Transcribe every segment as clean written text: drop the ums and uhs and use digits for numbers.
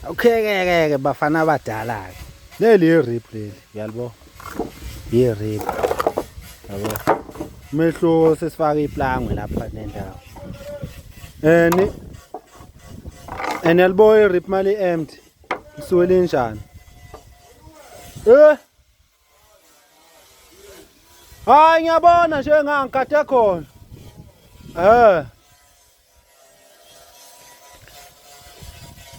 Okay ke bafana abadala ke. Leli irip leli, uyalibo? Irip. Yabo. Mehlo sesifaka iplangwe lapha nendawo. Yalibo irip mali empty. Isuke linjani? Hayi ngiyabona nje ngangikade khona.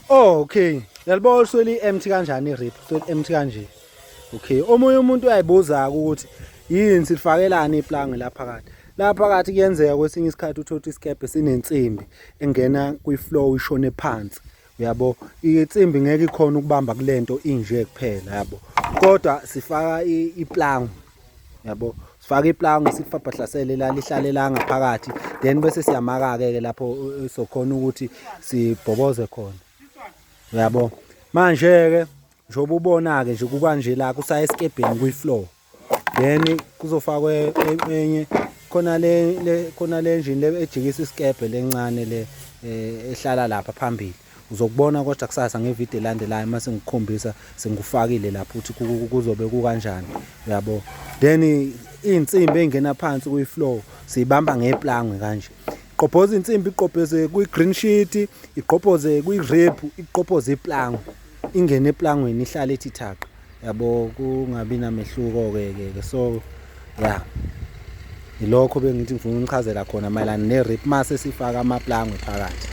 Oh okay. Yalibo lisuke empty kanjani irip? Lisuke empty kanje. Okay, omunye umuntu uyayibuza ukuthi yini sifakelana iplange lapha phakathi. Lapha phakathi kuyenzeka kwesinye isikhathi uthola isikebhe sinensimbi engena kwi-flow ishone phansi. Uyabo, insimbi ngeke ikhona ukubamba kulento inje kuphela, yabo. Kodwa sifaka iplange. Yabo, sifaka iplange sifabhahlasele la lihlale la ngaphakathi. Then bese siyamaka ke lapho sokhona ukuthi sibhoboze khona. Uyabo. Manje ke njoba ubona ke nje kukanje la kusaye esikebheni kwi-floor. Then kuzofakwe enye khona le engine le ejikisa isikebhe lencane le ehlala lapha phambili. Uzokubona kodwa kusasa ngevideo elandelayo mase ngikukhombisa sengufakile lapho uthi kuzobe kukanjani. Uyabo. Then insimbi engena phansi kwi-floor siyibamba ngeplange kanje. Iqhophoza insimbi iqhophoze kwi-green sheet, iqhophoze kwi-rip, iqhophoze iplange. Ingene eplangweni ihlale ethi thaqa. Yabo kungabi namehluko ke so yeah. Ilokho bengithi ngifuna unichazela khona mayelana ne-rip mase sifaka amaplangwe phakathi.